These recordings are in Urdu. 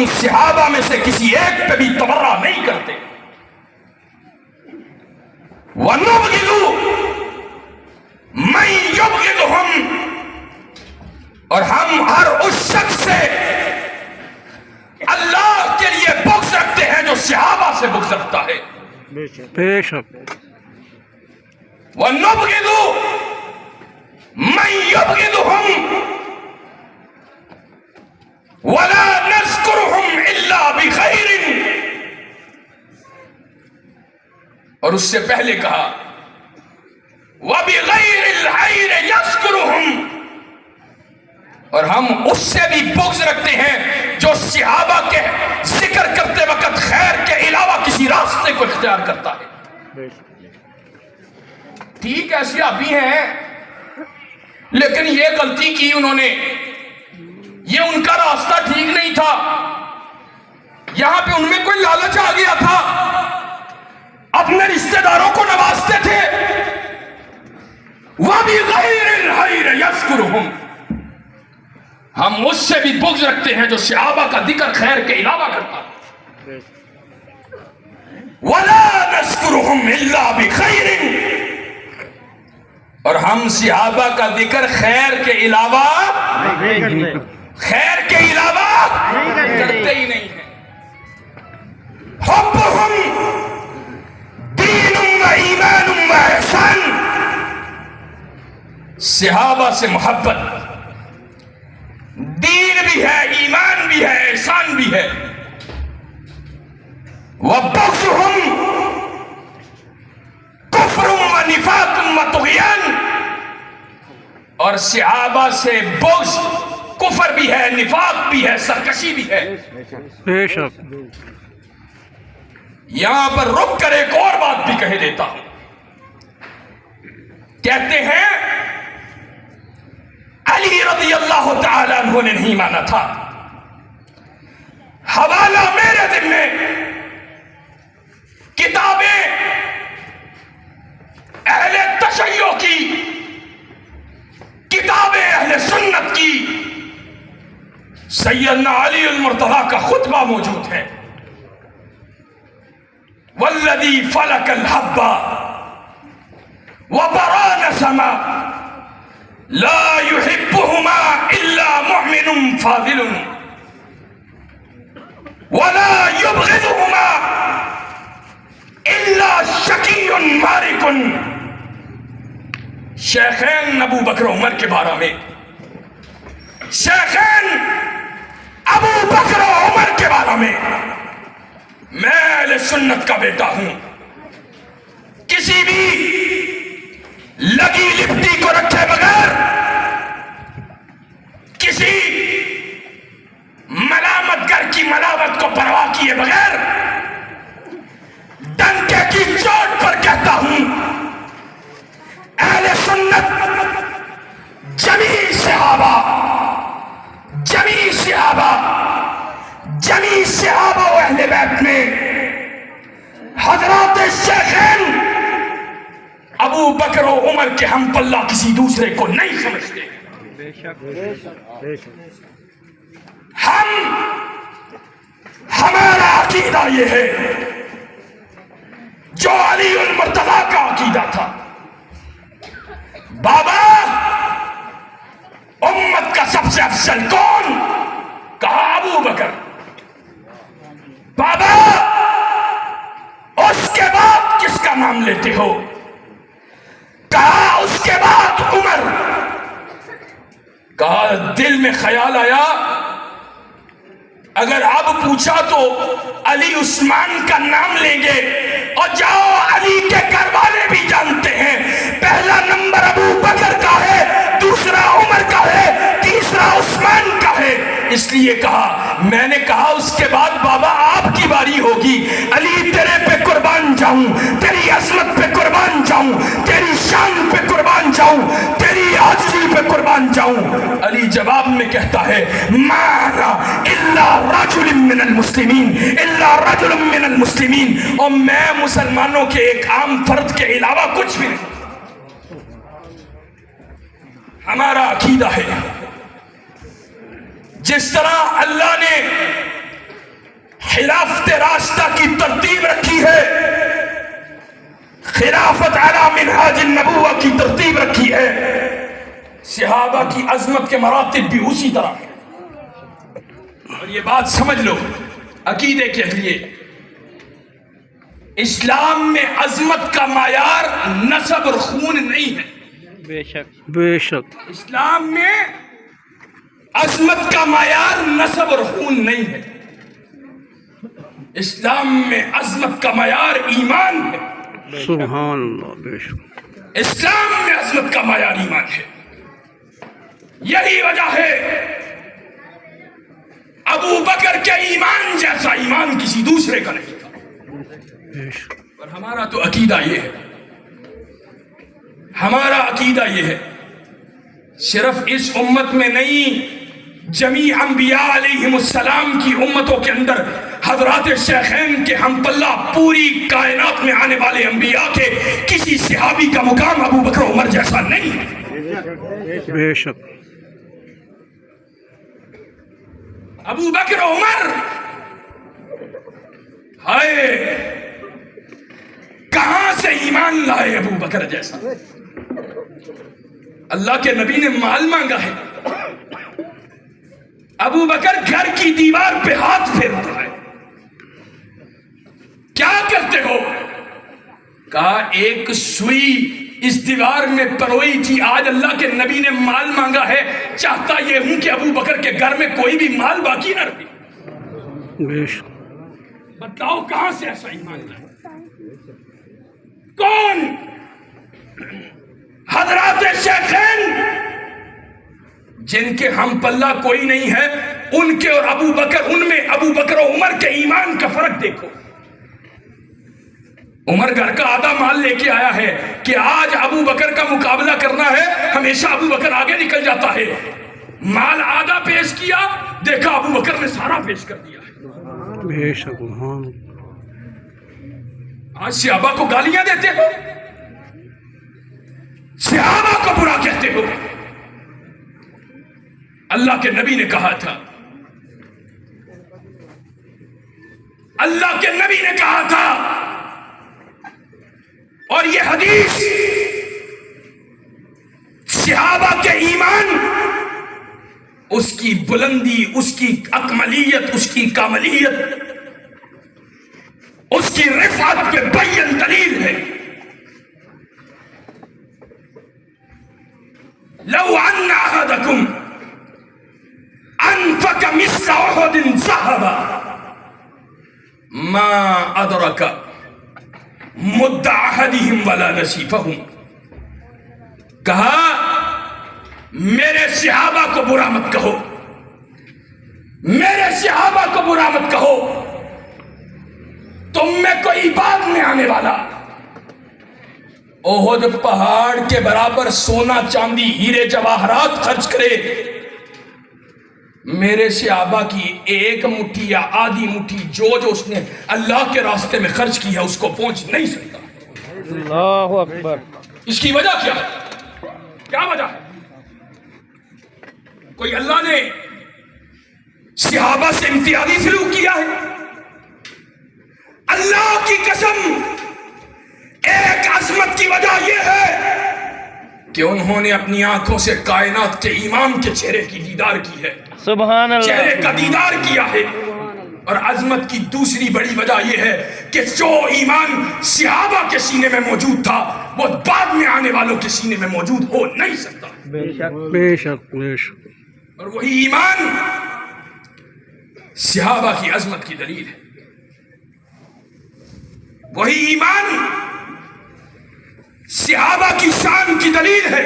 ہم صحابہ میں سے کسی ایک پہ بھی تبرہ نہیں کرتے. وَنُبْغِضُ مَن يُبْغِضُهُمْ، اور ہم ہر اس شخص سے اللہ کے لیے بغض رکھتے ہیں جو صحابہ سے بغض رکھتا ہے. بے شک. وَنُبْغِضُ مَن يُبْغِضُهُمْ وَلَا نَذْكُرُهُمْ إِلَّا بِخَيْرٍ، اور اس سے پہلے کہا وَبِغَيْرِ الْخَيْرِ يَذْكُرُهُمْ، اور ہم اس سے بھی بغض رکھتے ہیں جو صحابہ کے ذکر کرتے وقت خیر کے علاوہ کسی راستے کو اختیار کرتا ہے. ٹھیک ہے صحابی ہیں لیکن یہ غلطی کی انہوں نے، یہ ان کا راستہ ٹھیک نہیں تھا، یہاں پہ ان میں کوئی لالچ آ گیا تھا، اپنے رشتہ داروں کو نوازتے تھے. وَبِغَيْرِ الْخَيْرِ يَذْكُرُهُمْ، ہم اس سے بھی بغض رکھتے ہیں جو صحابہ کا ذکر خیر کے علاوہ کرتا ہے. وَلَا نَذْكُرُهُمْ إِلَّا بِخَيْرٍ، اور ہم صحابہ کا ذکر خیر کے علاوہ کرتے ہی نہیں ہیں. حُبُّهُمْ دِینٌ وَإِیمَانٌ وَإِحْسَانٌ، صحابہ سے محبت دین بھی ہے، ایمان بھی ہے، احسان بھی ہے. وَبُغْضُهُمْ کفر ونفاق وطغیان، اور صحابہ سے بغض کفر بھی ہے، نفاق بھی ہے، سرکشی بھی ہے. بے شک. یہاں پر رک کر ایک اور بات بھی کہہ دیتا ہوں. کہتے ہیں علی رضی اللہ تعالیٰ عنہ نے نہیں مانا تھا. حوالہ میرے دل میں کتابیں اہل تشیع کی، کتابیں اہل سنت کی، سیدنا علی المرتضیٰ کا خطبہ موجود ہے. والذی فلک الحب وبرا نسما لا يحبهما الا مؤمن فاضل ولا يبغضهما الا شقی مارق. شیخین ابو بکر عمر کے بارے میں، شیخین ابو بکر عمر کے بارے میں، میں اہل سنت کا بیٹا ہوں. کسی بھی لگی لپٹی کو رکھے بغیر، کسی ملامت گر کی ملامت کو پرواہ کیے بغیر ڈنکے کی چوٹ پر کہتا ہوں اہل سنت جمیع صحابہ و اہل بیت میں حضرات شیخین ابو بکر و عمر کے ہم پلہ کسی دوسرے کو نہیں سمجھتے. ہمارا عقیدہ یہ ہے جو علی المرتضیٰ کا عقیدہ تھا. بابا امت کا سب سے افضل کون؟ کہا ابو بکر. بابا اس کے بعد کس کا نام لیتے ہو؟ کہا اس کے بعد عمر. کہا دل میں خیال آیا اگر اب پوچھا تو علی عثمان کا نام لیں گے، اور جاؤ علی کے گھر والے بھی جانتے ہیں پہلا نمبر ابو بکر کا ہے، دوسرا عمر کا ہے، تیسرا عثمان کا ہے. اس لیے کہا، میں نے کہا اس کے بعد بابا آپ کی باری ہوگی. علی تیرے پہ قربان جاؤں، تیری عظمت پہ قربان جاؤں، تیری شان پہ قربان جاؤں، تیری عاجزی پہ قربان جاؤں. علی جواب میں کہتا ہے ما انا الا رجل من المسلمین، الا رجل من المسلمین، اور میں مسلمانوں کے ایک عام فرد کے علاوہ کچھ بھی نہیں. ہمارا عقیدہ ہے جس طرح اللہ نے خلافت راستہ کی ترتیب رکھی ہے، خلافت علی منہاج النبوہ کی ترتیب رکھی ہے، صحابہ کی عظمت کے مراتب بھی اسی طرح ہیں۔ اور یہ بات سمجھ لو عقیدے کے لیے، اسلام میں عظمت کا معیار نسب اور خون نہیں ہے۔ بے شک بے شک اسلام میں عظمت کا معیار نسب اور خون نہیں ہے، اسلام میں عظمت کا معیار ایمان ہے۔ سبحان اللہ، بے شک اسلام میں عظمت کا معیار ایمان ہے۔ یہی وجہ ہے ابو بکر کے ایمان جیسا ایمان کسی دوسرے کا نہیں تھا۔ بے شک اور ہمارا تو عقیدہ یہ ہے، ہمارا عقیدہ یہ ہے، صرف اس امت میں نہیں، جمیع انبیاء علیہم السلام کی امتوں کے اندر حضرات شیخین کے ہم پلہ پوری کائنات میں آنے والے انبیاء کے کسی صحابی کا مقام ابو بکر و عمر جیسا نہیں ہے۔ بے شک ابو بکر و عمر ہائے کہاں سے ایمان لائے ابو بکر جیسا؟ اللہ کے نبی نے مال مانگا ہے، ابو بکر گھر کی دیوار پہ ہاتھ پھیرتا ہے، کیا کرتے ہو؟ کہا ایک سوئی اس دیوار میں پروئی تھی، آج اللہ کے نبی نے مال مانگا ہے، چاہتا یہ ہوں کہ ابو بکر کے گھر میں کوئی بھی مال باقی نہ رہے۔ بے شک بتاؤ کہاں سے ایسا ایمان لائے؟ کون؟ حضرات شیخین جن کے ہم پلہ کوئی نہیں ہے، ان کے اور ابو بکر، ان میں ابو بکر و عمر کے ایمان کا فرق دیکھو۔ عمر گھر کا آدھا مال لے کے آیا ہے کہ آج ابو بکر کا مقابلہ کرنا ہے، ہمیشہ ابو بکر آگے نکل جاتا ہے، مال آدھا پیش کیا، دیکھا ابو بکر نے سارا پیش کر دیا ہے۔ بے شک سبحان آج صحابہ کو گالیاں دیتے ہو، صحابہ کو برا کہتے ہو۔ اللہ کے نبی نے کہا تھا، اللہ کے نبی نے کہا تھا، اور یہ حدیث صحابہ کے ایمان، اس کی بلندی، اس کی اکملیت، اس کی کاملیت، اس کی رفعت کے بین دلیل ہے۔ لو ان احدکم انفق مثل احد ذهبا ما ادرک مد احدهم ولا نصیفهم، کہا میرے صحابہ کو برا مت کہو، میرے صحابہ کو برا مت کہو، تم میں کوئی بعد میں آنے والا احد پہاڑ کے برابر سونا چاندی ہیرے جواہرات خرچ کرے، میرے صحابہ کی ایک مٹھی یا آدھی مٹھی جو اس نے اللہ کے راستے میں خرچ کی ہے اس کو پہنچ نہیں سکتا۔ اللہ اکبر۔ اس کی وجہ کیا ہے؟ کیا وجہ ہے؟ کوئی اللہ نے صحابہ سے امتیازی سلوک کیا ہے؟ اللہ کی قسم ایک عظمت کی وجہ یہ ہے کہ انہوں نے اپنی آنکھوں سے کائنات کے امام کے چہرے کی دیدار کی ہے، سبحان اللہ، چہرے کا دیدار کیا ہے۔ اور عظمت کی دوسری بڑی وجہ یہ ہے کہ جو ایمان صحابہ کے سینے میں موجود تھا وہ بعد میں آنے والوں کے سینے میں موجود ہو نہیں سکتا۔ بے شک بے شک بے شک۔ اور وہی ایمان صحابہ کی عظمت کی دلیل ہے، وہی ایمان صحابہ کی شان کی دلیل ہے۔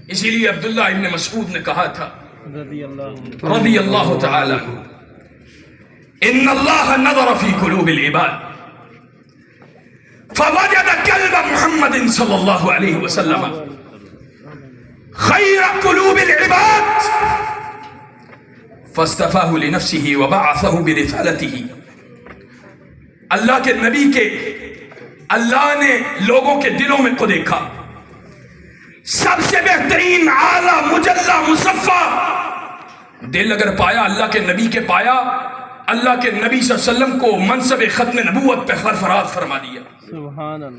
اسی لیے عبداللہ ابن مسعود نے کہا تھا رضی اللہ تعالی عنہ، ان اللہ نظر فی قلوب العباد فوجد قلب محمد صلی اللہ علیہ وسلم خیر قلوب العباد فاصطفاہ لنفسہ وبعثہ برسالتہ۔ اللہ کے نبی کے اللہ نے لوگوں کے دلوں میں کو دیکھا، سب سے بہترین اعلیٰ مجلہ مصفہ دل اگر پایا اللہ کے نبی کے پایا، اللہ کے نبی صلی اللہ علیہ وسلم کو منصب ختم نبوت پہ سرفراز فرما دیا۔ سبحان اللہ۔